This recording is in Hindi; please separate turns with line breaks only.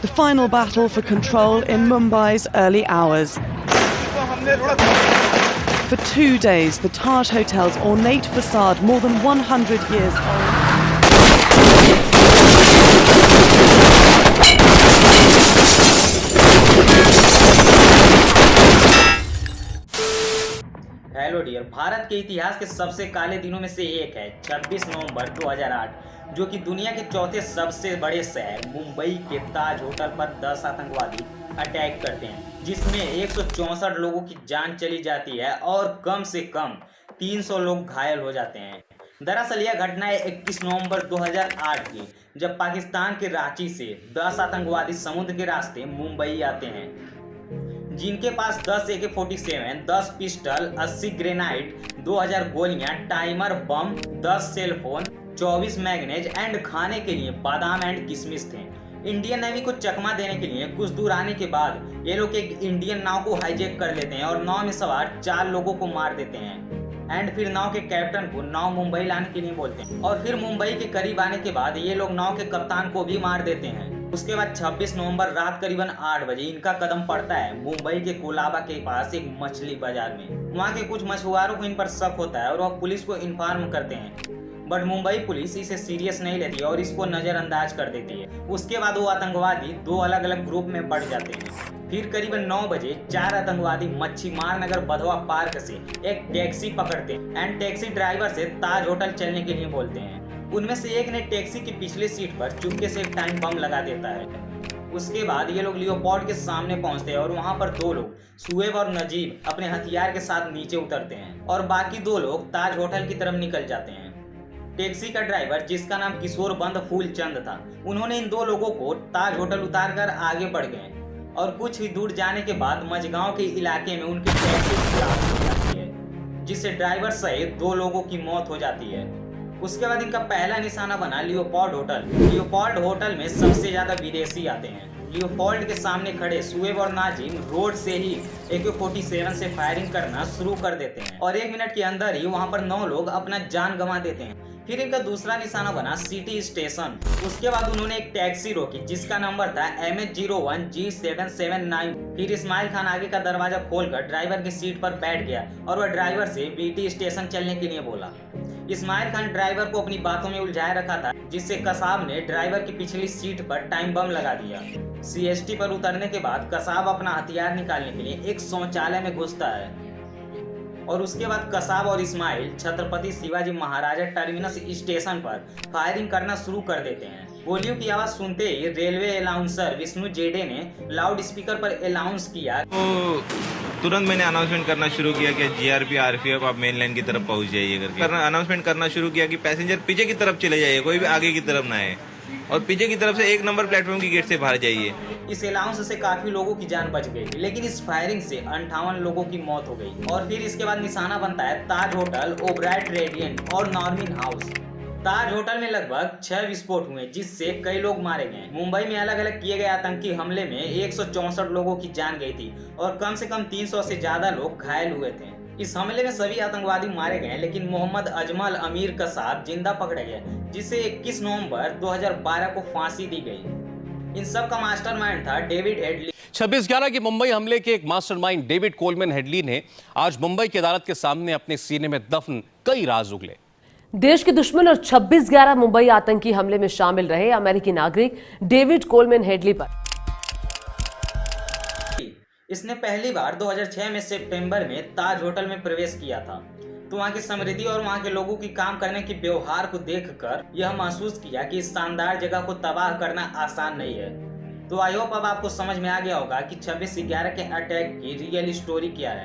the final battle for control in Mumbai's early hours. For 2 days, the Taj Hotel's ornate facade, more than 100 years old.
Hello dear, Bharat के इतिहास के सबसे काले दिनों में से एक है 26 नवंबर 2008, जो कि दुनिया के चौथे सबसे बड़े शहर मुंबई के ताज होटल पर 10 आतंकवादी अटैक करते हैं, जिसमें 164 लोगों की जान चली जाती है और कम से कम 300 लोग घायल हो जाते हैं। दरअसल यह घटना है 21 नवंबर 2008 की, जब पाकिस्तान के रांची से 10 आतंकवादी समुद्र के रास्ते मुंबई आते हैं, जिनके पास 10 AK-47, 10 पिस्टल, 80 ग्रेनाइट, 2000 गोलियां, टाइमर बम, 10 सेलफोन, 24 मैगनेज एंड खाने के लिए बादाम एंड किशमिश थे। इंडियन नेवी को चकमा देने के लिए कुछ दूर आने के बाद ये लोग एक इंडियन नाव को हाईजैक कर लेते हैं और नाव में सवार 4 लोगों को मार देते हैं एंड फिर नाव के कैप्टन को नाव मुंबई लाने के लिए बोलते हैं और फिर मुंबई के करीब आने के बाद ये लोग नाव के कप्तान को भी मार देते हैं। उसके बाद 26 नवंबर रात करीबन 8 बजे इनका कदम पड़ता है मुंबई के कोलाबा के पास एक मछली बाजार में। वहाँ के कुछ मछुआरों को इन पर शक होता है और वह पुलिस को इन्फॉर्म करते हैं, बट मुंबई पुलिस इसे सीरियस नहीं लेती और इसको नजरअंदाज कर देती है। उसके बाद वो आतंकवादी 2 अलग अलग ग्रुप में बढ़ जाते हैं। फिर करीबन 9 बजे 4 आतंकवादी मच्छीमार नगर बधवा पार्क से एक टैक्सी पकड़ते हैं एंड टैक्सी ड्राइवर से ताज होटल चलने के लिए बोलते हैं। उनमें से एक ने टैक्सी की पिछली सीट पर चुपके से एक टाइम बम लगा देता है। उसके बाद ये लोग लियोपोल्ड के सामने पहुंचते हैं और वहां पर 2 लोग शुएब और नजीब अपने हथियार के साथ नीचे उतरते हैं और बाकी 2 लोग ताज होटल की तरफ निकल जाते हैं। टैक्सी का ड्राइवर, जिसका नाम किशोर बंद फूलचंद था, उन्होंने इन 2 लोगों को ताज होटल उतारकर आगे बढ़ गए और कुछ ही दूर जाने के बाद मझगांव के इलाके में उनकी टैक्सी ब्लास्ट हो जाती है, जिससे ड्राइवर सहित 2 लोगों की मौत हो जाती है। उसके बाद इनका पहला निशाना बना लियोपोल्ड होटल। लियोपोल्ड होटल में सबसे ज्यादा विदेशी आते हैं। लियोपोल्ड के सामने खड़े शुएब और नाजिम रोड से ही AK-47 से फायरिंग करना शुरू कर देते हैं और 1 मिनट के अंदर ही वहां पर 9 लोग अपना जान गंवा देते हैं। फिर इनका दूसरा निशाना बना सिटी स्टेशन। उसके बाद उन्होंने एक टैक्सी रोकी जिसका नंबर था MH01G779। फिर इस्माइल खान आगे का दरवाजा खोलकर ड्राइवर की सीट पर बैठ गया और वह ड्राइवर से BT स्टेशन चलने के लिए बोला। इस्माइल खान ड्राइवर को अपनी बातों में उलझाए रखा था, जिससे कसाब ने ड्राइवर की पिछली सीट पर टाइम बम लगा दिया। CST पर उतरने के बाद कसाब अपना हथियार निकालने के लिए एक शौचालय में घुसता है और उसके बाद कसाब और इस्माइल छत्रपति शिवाजी महाराजा टर्मिनस स्टेशन पर फायरिंग करना शुरू कर देते हैं। गोलियों की आवाज सुनते ही रेलवे अनाउंसर विष्णु जेडे ने लाउड स्पीकर पर अनाउंस किया
तो तुरंत मैंने अनाउंसमेंट करना शुरू किया कि GRP RPF आप मेन लाइन की तरफ पहुंच जाइए करके अनाउंसमेंट करना शुरू किया कि पैसेंजर पीछे की तरफ चले जाइए, कोई भी आगे की तरफ ना आए और पीछे की तरफ से 1 नंबर प्लेटफॉर्म की गेट से बाहर जाइए।
इस अनाउंस से काफी लोगों की जान बच गई, लेकिन इस फायरिंग से 58 लोगों की मौत हो गई। और फिर इसके बाद निशाना बनता है ताज होटल, ओबराइट रेडियंट और नॉर्मिन हाउस। ताज होटल में लगभग 6 विस्फोट हुए, जिससे कई लोग मारे गए। मुंबई में अलग अलग किए गए आतंकी हमले में 164 लोगों की जान गई थी और कम से कम 300 से ज्यादा लोग घायल हुए थे। इस हमले में सभी आतंकवादी मारे गए, लेकिन मोहम्मद अजमल अमीर कसाब जिंदा पकड़े गए, जिसे 21 नवंबर 2012 को फांसी दी गई। इन सब का मास्टरमाइंड था डेविड हेडली।
26/11 के मुंबई हमले के एक मास्टरमाइंड डेविड कोलमैन हेडली ने आज मुंबई की अदालत के सामने अपने सीने में दफन कई राज उगले।
देश के दुश्मन और 26/11 मुंबई आतंकी हमले में शामिल रहे अमेरिकी नागरिक डेविड कोलमैन हेडली पर
इसने पहली बार 2006 में सितंबर में ताज होटल में प्रवेश किया था, तो वहाँ की समृद्धि और वहाँ के लोगों की काम करने के व्यवहार को देखकर यह महसूस किया कि इस शानदार जगह को तबाह करना आसान नहीं है। तो आई होप अब आपको समझ में आ गया होगा कि 26/11 के अटैक की रियल स्टोरी क्या है।